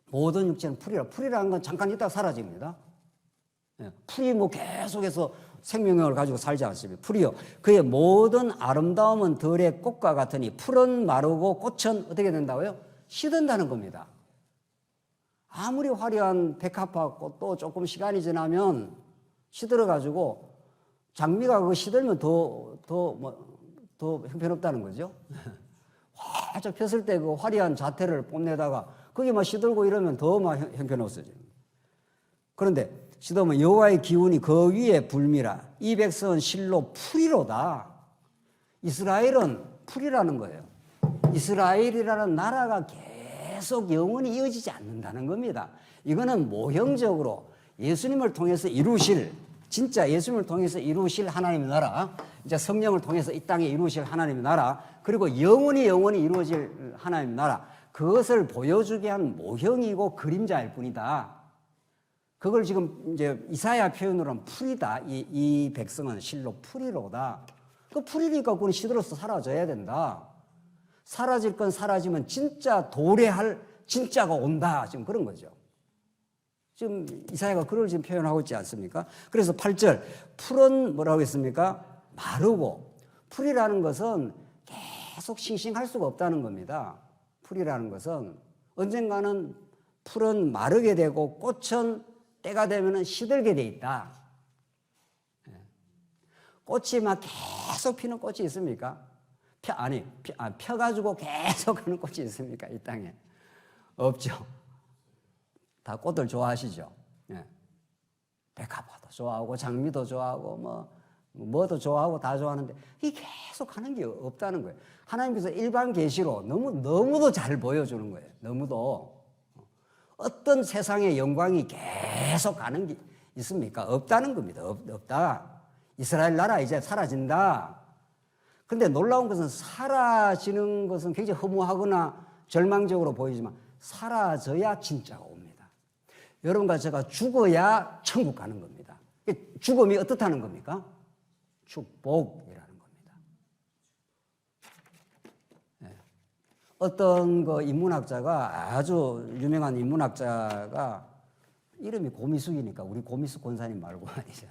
모든 육체는 풀이라. 풀이라는 건 잠깐 있다가 사라집니다. 풀이 뭐 계속해서 생명력을 가지고 살지 않습니다. 풀이요. 그의 모든 아름다움은 들의 꽃과 같으니 풀은 마르고 꽃은 어떻게 된다고요? 시든다는 겁니다. 아무리 화려한 백합화 꽃도 조금 시간이 지나면 시들어가지고 장미가 그거 시들면 더 형편없다는 거죠. 활짝 폈을 때 그 화려한 자태를 뽐내다가 그게 막 시들고 이러면 더 막 형편없어집니다. 그런데 시들면 여호와의 기운이 그 위에 불미라. 이 백성은 실로 풀이로다. 이스라엘은 풀이라는 거예요. 이스라엘이라는 나라가 계속 영원히 이어지지 않는다는 겁니다. 이거는 모형적으로 예수님을 통해서 이루실 진짜 예수님을 통해서 이루실 하나님의 나라, 이제 성령을 통해서 이 땅에 이루실 하나님의 나라, 그리고 영원히 이루어질 하나님의 나라, 그것을 보여주게 한 모형이고 그림자일 뿐이다. 그걸 지금 이제 이사야 표현으로는 풀이다. 이 백성은 실로 풀이로다. 그 풀이니까 그건 시들어서 사라져야 된다. 사라질 건 사라지면 진짜 도래할 진짜가 온다. 지금 그런 거죠. 지금 이사야가 그걸 지금 표현하고 있지 않습니까? 그래서 8절 풀은 뭐라고 했습니까? 마르고. 풀이라는 것은 계속 싱싱할 수가 없다는 겁니다. 풀이라는 것은 언젠가는 풀은 마르게 되고 꽃은 때가 되면 시들게 돼 있다. 꽃이 막 계속 피는 꽃이 있습니까? 펴가지고 계속 하는 꽃이 있습니까? 이 땅에. 없죠. 다 꽃들 좋아하시죠? 예. 백합화도 좋아하고, 장미도 좋아하고, 뭐도 좋아하고 다 좋아하는데, 이 계속 하는 게 없다는 거예요. 하나님께서 일반 계시로 너무도 잘 보여주는 거예요. 너무도. 어떤 세상의 영광이 계속 가는 게 있습니까? 없다는 겁니다. 없다. 이스라엘 나라 이제 사라진다. 근데 놀라운 것은 사라지는 것은 굉장히 허무하거나 절망적으로 보이지만 사라져야 진짜가 옵니다. 여러분과 제가 죽어야 천국 가는 겁니다. 죽음이 어떻다는 겁니까? 축복이라는 겁니다. 네. 어떤 그 인문학자가 아주 유명한 인문학자가 이름이 고미숙이니까 우리 고미숙 권사님 말고 아니죠.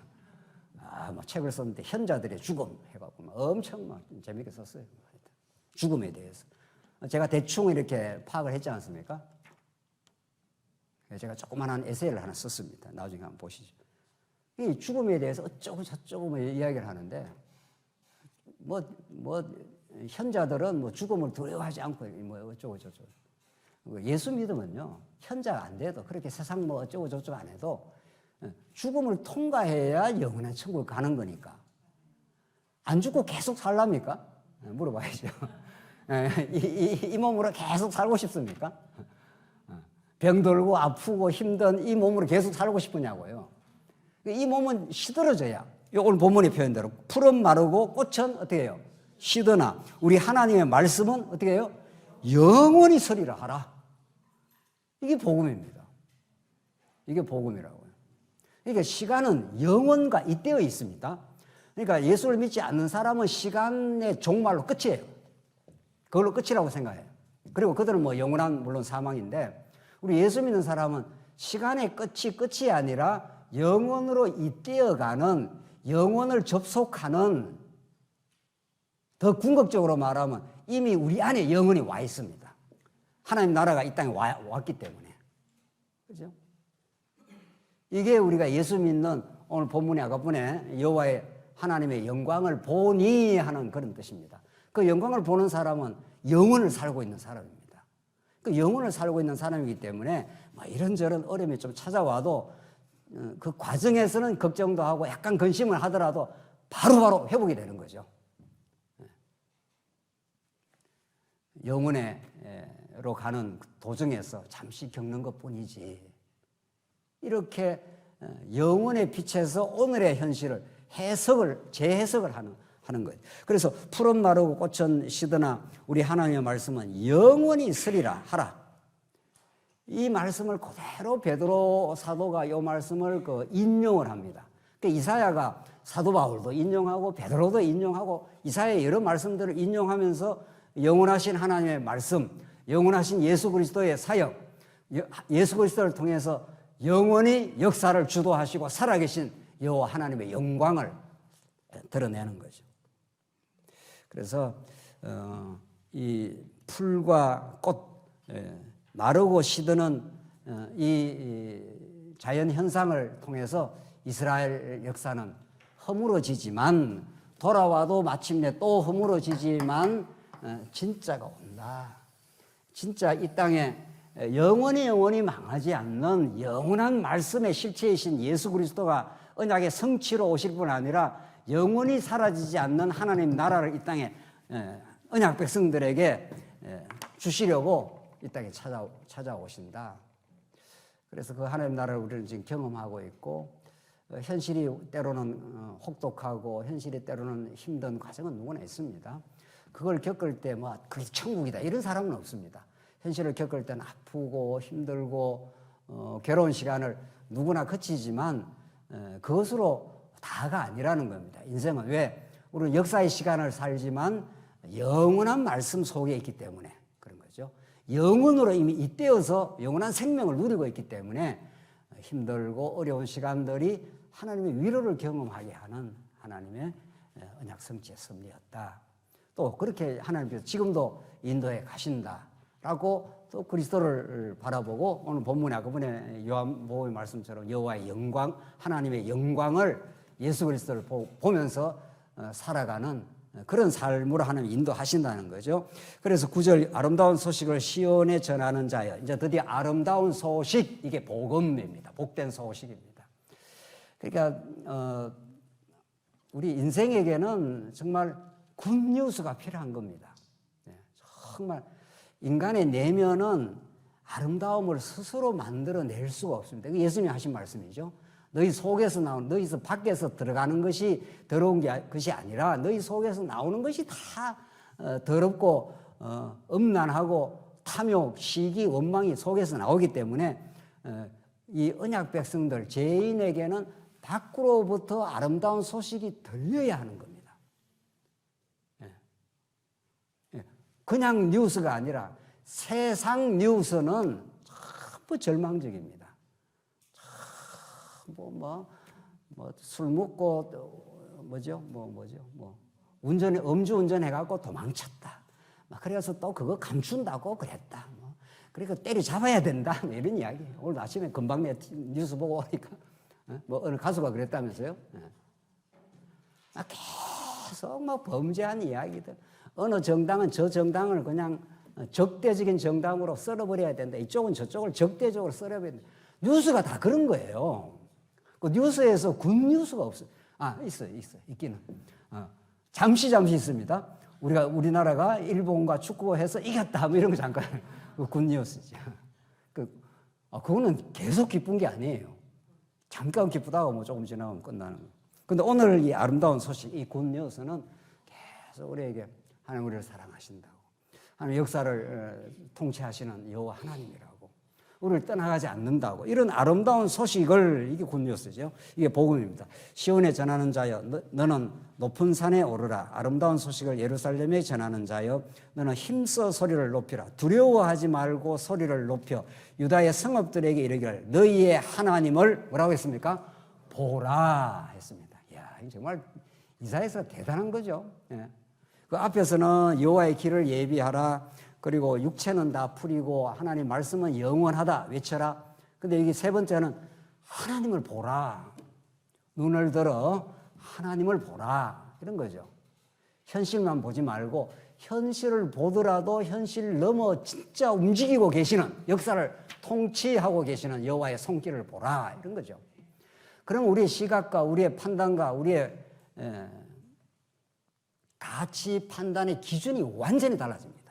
뭐 책을 썼는데 현자들의 죽음 해갖고 엄청 막 재밌게 썼어요. 죽음에 대해서. 제가 대충 이렇게 파악을 했지 않습니까? 제가 조그만한 에세이를 하나 썼습니다. 나중에 한번 보시죠. 이 죽음에 대해서 어쩌고 저쩌고 이야기를 하는데, 현자들은 죽음을 두려워하지 않고 어쩌고 저쩌고. 예수 믿으면요, 현자가 안 돼도 그렇게 세상 어쩌고 저쩌고 안 해도 죽음을 통과해야 영원한 천국을 가는 거니까. 안 죽고 계속 살랍니까? 물어봐야죠. 이 몸으로 계속 살고 싶습니까? 병들고 아프고 힘든 이 몸으로 계속 살고 싶으냐고요. 이 몸은 시들어져야, 오늘 본문의 표현대로 풀은 마르고 꽃은 어떻게 해요? 시드나 우리 하나님의 말씀은 어떻게 해요? 영원히 서리라 하라. 이게 복음입니다. 이게 복음이라고요. 그러니까 시간은 영원과 잇대어 있습니다. 그러니까 예수를 믿지 않는 사람은 시간의 종말로 끝이에요. 그걸로 끝이라고 생각해요. 그리고 그들은 영원한 물론 사망인데, 우리 예수 믿는 사람은 시간의 끝이 아니라 영원으로 잇대어가는, 영원을 접속하는, 더 궁극적으로 말하면 이미 우리 안에 영원이 와 있습니다. 하나님 나라가 이 땅에 왔기 때문에. 그죠? 이게 우리가 예수 믿는 오늘 본문의 아까분에 여호와의 하나님의 영광을 보니 하는 그런 뜻입니다. 그 영광을 보는 사람은 영원을 살고 있는 사람입니다. 그 영원을 살고 있는 사람이기 때문에 이런저런 어려움이 좀 찾아와도 그 과정에서는 걱정도 하고 약간 근심을 하더라도 바로바로 회복이 되는 거죠. 영원으로 가는 도중에서 잠시 겪는 것뿐이지. 이렇게 영혼의 빛에서 오늘의 현실을 재해석을 하는 거예요. 그래서 푸른 마르고 꽃은 시드나 우리 하나님의 말씀은 영원히 서리라 하라. 이 말씀을 그대로 베드로 사도가 이 말씀을 인용을 합니다. 이사야가 사도 바울도 인용하고 베드로도 인용하고 이사야의 여러 말씀들을 인용하면서 영원하신 하나님의 말씀, 영원하신 예수 그리스도의 사역, 예수 그리스도를 통해서 영원히 역사를 주도하시고 살아계신 여호와 하나님의 영광을 드러내는 거죠. 그래서 이 풀과 꽃, 마르고 시드는 이 자연 현상을 통해서 이스라엘 역사는 허물어지지만, 돌아와도 마침내 또 허물어지지만 진짜가 온다. 진짜 이 땅에 영원히 망하지 않는 영원한 말씀의 실체이신 예수 그리스도가 언약의 성취로 오실 뿐 아니라 영원히 사라지지 않는 하나님 나라를 이 땅에 언약 백성들에게 주시려고 이 땅에 찾아오신다. 그래서 그 하나님 나라를 우리는 지금 경험하고 있고, 현실이 때로는 혹독하고 현실이 때로는 힘든 과정은 누구나 있습니다. 그걸 겪을 때 그게 천국이다 이런 사람은 없습니다. 현실을 겪을 때는 아프고 힘들고 괴로운 시간을 누구나 거치지만 그것으로 다가 아니라는 겁니다. 인생은 왜? 우리는 역사의 시간을 살지만 영원한 말씀 속에 있기 때문에 그런 거죠. 영원으로 이미 잇대어서 영원한 생명을 누리고 있기 때문에 힘들고 어려운 시간들이 하나님의 위로를 경험하게 하는 하나님의 언약 성취의 섭리였다. 또 그렇게 하나님께서 지금도 인도에 가신다라고 또 그리스도를 바라보고, 오늘 본문에 아까분에 요한복음의 말씀처럼 여호와의 영광, 하나님의 영광을 예수 그리스도를 보면서 살아가는 그런 삶으로 하나님 인도하신다는 거죠. 그래서 9절 아름다운 소식을 시온에 전하는 자여. 이제 드디어 아름다운 소식, 이게 복음입니다. 복된 소식입니다. 그러니까 우리 인생에게는 정말 굿뉴스가 필요한 겁니다. 정말 인간의 내면은 아름다움을 스스로 만들어낼 수가 없습니다. 예수님이 하신 말씀이죠. 너희 속에서 나오는, 너희 밖에서 들어가는 것이 더러운 것이 아니라 너희 속에서 나오는 것이 다 더럽고 음란하고 탐욕, 시기, 원망이 속에서 나오기 때문에 이 언약 백성들, 죄인에게는 밖으로부터 아름다운 소식이 들려야 하는 겁니다. 그냥 뉴스가 아니라 세상 뉴스는 전부 절망적입니다. 술 먹고 음주운전 해갖고 도망쳤다. 그래서 또 그거 감춘다고 그랬다. 그러니까 때려잡아야 된다. 이런 이야기. 오늘 아침에 금방 뉴스 보고 오니까 어느 가수가 그랬다면서요. 계속 범죄한 이야기들. 어느 정당은 저 정당을 그냥 적대적인 정당으로 썰어버려야 된다. 이쪽은 저쪽을 적대적으로 썰어버려야 된다. 뉴스가 다 그런 거예요. 그 뉴스에서 굿뉴스가 없어요. 있기는. 잠시 있습니다. 우리나라가 일본과 축구해서 이겼다. 이런 거 잠깐. 굿뉴스죠. 그거는 계속 기쁜 게 아니에요. 잠깐 기쁘다고 조금 지나가면 끝나는 거예요. 근데 오늘 이 아름다운 소식, 이 굿뉴스는 계속 우리에게 하나님 우리를 사랑하신다고. 하나님 역사를 통치하시는 여호와 하나님이라고. 우리를 떠나가지 않는다고. 이런 아름다운 소식을, 이게 굿뉴스죠. 이게 복음입니다. 시온에 전하는 자여 너는 높은 산에 오르라. 아름다운 소식을 예루살렘에 전하는 자여 너는 힘써 소리를 높이라. 두려워하지 말고 소리를 높여 유다의 성읍들에게 이르기를 너희의 하나님을 뭐라고 했습니까? 보라 했습니다. 이야, 정말 이사야서 대단한 거죠. 예. 그 앞에서는 여호와의 길을 예비하라. 그리고 육체는 다 풀이고 하나님 말씀은 영원하다 외쳐라. 근데 여기 세 번째는 하나님을 보라. 눈을 들어 하나님을 보라. 이런 거죠. 현실만 보지 말고 현실을 보더라도 현실 넘어 진짜 움직이고 계시는, 역사를 통치하고 계시는 여호와의 손길을 보라. 이런 거죠. 그럼 우리의 시각과 우리의 판단과 우리의 가치 판단의 기준이 완전히 달라집니다.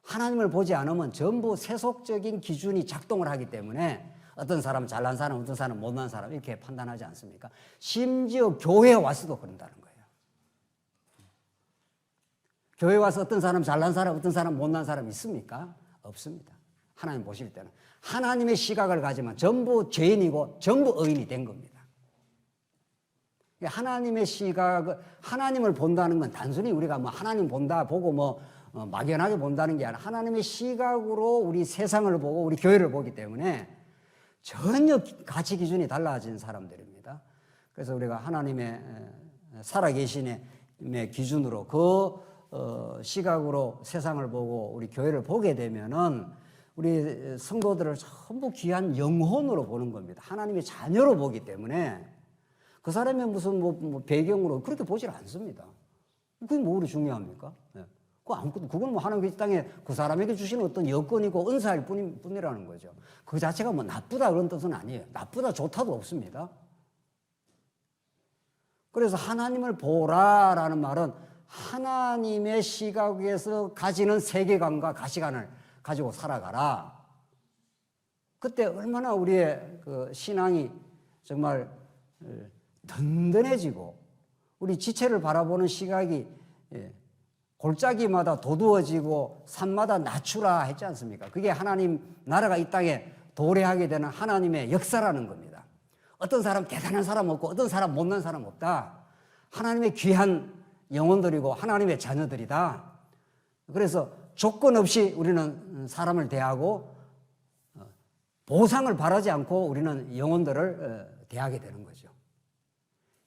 하나님을 보지 않으면 전부 세속적인 기준이 작동을 하기 때문에 어떤 사람은 잘난 사람, 어떤 사람은 못난 사람 이렇게 판단하지 않습니까? 심지어 교회에 와서도 그런다는 거예요. 교회에 와서 어떤 사람 잘난 사람, 어떤 사람 못난 사람 있습니까? 없습니다. 하나님 보실 때는. 하나님의 시각을 가지면 전부 죄인이고 전부 의인이 된 겁니다. 하나님의 시각, 하나님을 본다는 건 단순히 우리가 하나님 본다, 보고 막연하게 본다는 게 아니라 하나님의 시각으로 우리 세상을 보고 우리 교회를 보기 때문에 전혀 가치 기준이 달라진 사람들입니다. 그래서 우리가 하나님의 살아계신의 기준으로 그 시각으로 세상을 보고 우리 교회를 보게 되면은 우리 성도들을 전부 귀한 영혼으로 보는 겁니다. 하나님의 자녀로 보기 때문에 그 사람의 무슨 배경으로 그렇게 보질 않습니다. 그게 우리 중요합니까? 네. 그건 하나님의 땅에 그 사람에게 주시는 어떤 여건이고 은사일 뿐이라는 거죠. 그 자체가 나쁘다 그런 뜻은 아니에요. 나쁘다 좋다도 없습니다. 그래서 하나님을 보라라는 말은 하나님의 시각에서 가지는 세계관과 가치관을 가지고 살아가라. 그때 얼마나 우리의 그 신앙이 정말 든든해지고 우리 지체를 바라보는 시각이 골짜기마다 도두어지고 산마다 낮추라 했지 않습니까? 그게 하나님 나라가 이 땅에 도래하게 되는 하나님의 역사라는 겁니다. 어떤 사람 대단한 사람 없고 어떤 사람 못난 사람 없다. 하나님의 귀한 영혼들이고 하나님의 자녀들이다. 그래서 조건 없이 우리는 사람을 대하고 보상을 바라지 않고 우리는 영혼들을 대하게 되는 거죠.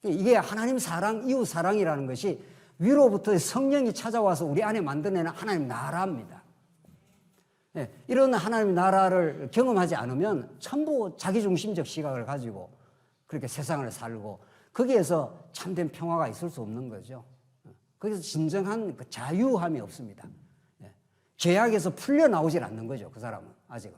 이게 하나님 사랑, 이웃 사랑이라는 것이 위로부터 성령이 찾아와서 우리 안에 만들어내는 하나님 나라입니다. 네, 이런 하나님 나라를 경험하지 않으면 전부 자기중심적 시각을 가지고 그렇게 세상을 살고 거기에서 참된 평화가 있을 수 없는 거죠. 거기서 진정한 그 자유함이 없습니다. 죄악에서 풀려나오질 않는 거죠. 그 사람은 아직은.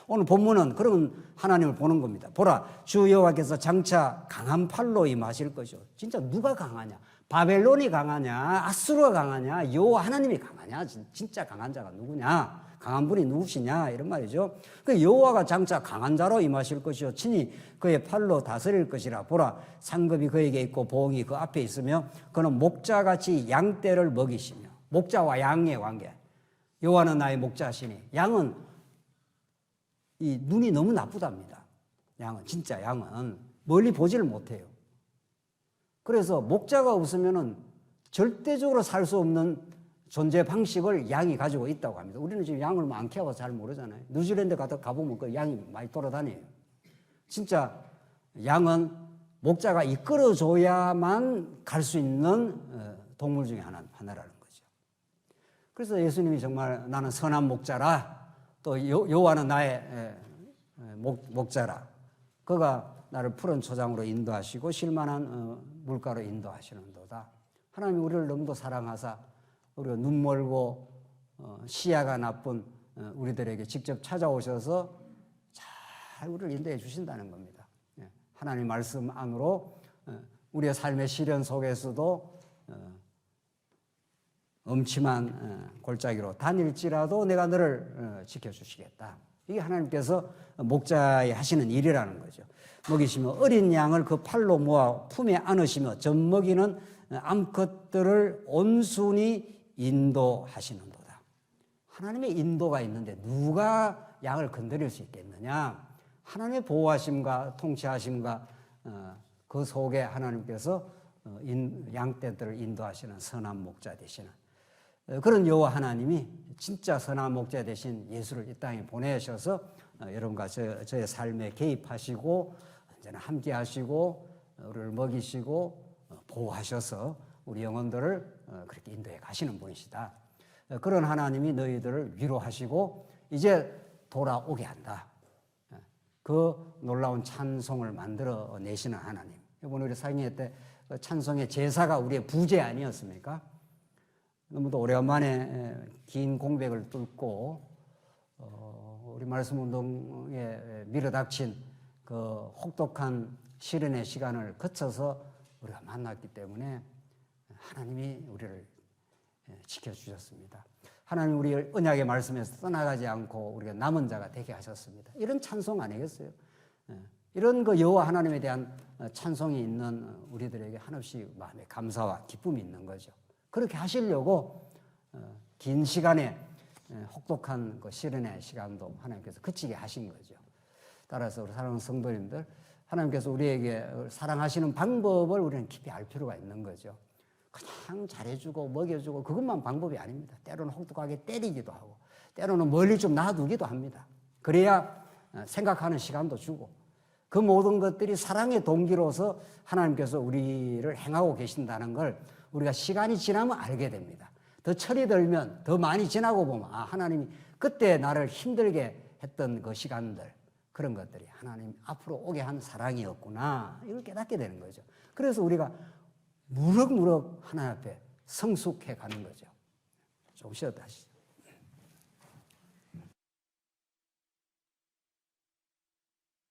오늘 본문은 그런 하나님을 보는 겁니다. 보라, 주 여호와께서 장차 강한 팔로 임하실 것이요. 진짜 누가 강하냐? 바벨론이 강하냐? 아수르가 강하냐? 여호와 하나님이 강하냐? 진짜 강한 자가 누구냐? 강한 분이 누구시냐? 이런 말이죠. 그 여호와가 장차 강한 자로 임하실 것이요. 친히 그의 팔로 다스릴 것이라. 보라, 상급이 그에게 있고 보응이 그 앞에 있으며 그는 목자같이 양떼를 먹이시며. 목자와 양의 관계. 여호와는 나의 목자시니. 양은 이 눈이 너무 나쁘답니다. 양은, 진짜 양은 멀리 보지를 못해요. 그래서 목자가 없으면은 절대적으로 살 수 없는 존재 방식을 양이 가지고 있다고 합니다. 우리는 지금 양을 안 키워서 잘 모르잖아요. 뉴질랜드 가보면 그 양이 많이 돌아다녀요. 진짜 양은 목자가 이끌어줘야만 갈 수 있는 동물 중에 하나라는 거죠. 그래서 예수님이 정말 나는 선한 목자라, 또 여호와는 나의 목자라, 그가 나를 푸른 초장으로 인도하시고 실만한 물가로 인도하시는도다. 하나님이 우리를 너무도 사랑하사 우리가 눈 멀고 시야가 나쁜 우리들에게 직접 찾아오셔서 잘 우리를 인도해 주신다는 겁니다. 하나님 말씀 안으로 우리의 삶의 시련 속에서도 엄침한 골짜기로 다닐지라도 내가 너를 지켜주시겠다. 이게 하나님께서 목자에 하시는 일이라는 거죠. 먹이시며 어린 양을 그 팔로 모아 품에 안으시며 젖먹이는 암컷들을 온순히 인도하시는도다. 하나님의 인도가 있는데 누가 양을 건드릴 수 있겠느냐? 하나님의 보호하심과 통치하심과 그 속에 하나님께서 양떼들을 인도하시는 선한 목자 되시는 그런 여호와 하나님이 진짜 선한 목자 되신 예수를 이 땅에 보내셔서 여러분과 저의 삶에 개입하시고 언제나 함께 하시고 우리를 먹이시고 보호하셔서 우리 영혼들을 그렇게 인도해 가시는 분이시다. 그런 하나님이 너희들을 위로하시고 이제 돌아오게 한다. 그 놀라운 찬송을 만들어 내시는 하나님. 이번 우리 상회 때 찬송의 제사가 우리의 부재 아니었습니까? 너무도 오래간만에 긴 공백을 뚫고 우리 말씀 운동에 밀어닥친 그 혹독한 시련의 시간을 거쳐서 우리가 만났기 때문에 하나님이 우리를 지켜주셨습니다. 하나님 우리 언약의 말씀에서 떠나가지 않고 우리가 남은 자가 되게 하셨습니다. 이런 찬송 아니겠어요? 이런 그 여호와 하나님에 대한 찬송이 있는 우리들에게 한없이 마음에 감사와 기쁨이 있는 거죠. 그렇게 하시려고 긴 시간에 혹독한 그 시련의 시간도 하나님께서 그치게 하신 거죠. 따라서 우리 사랑하는 성도님들, 하나님께서 우리에게 사랑하시는 방법을 우리는 깊이 알 필요가 있는 거죠. 그냥 잘해주고 먹여주고 그것만 방법이 아닙니다. 때로는 혹독하게 때리기도 하고 때로는 멀리 좀 놔두기도 합니다. 그래야 생각하는 시간도 주고 그 모든 것들이 사랑의 동기로서 하나님께서 우리를 행하고 계신다는 걸 우리가 시간이 지나면 알게 됩니다. 더 철이 들면 더 많이 지나고 보면 하나님이 그때 나를 힘들게 했던 그 시간들 그런 것들이 하나님 앞으로 오게 한 사랑이었구나 이걸 깨닫게 되는 거죠. 그래서 우리가 무럭무럭 하나님 앞에 성숙해 가는 거죠. 좀 쉬었다 하시죠.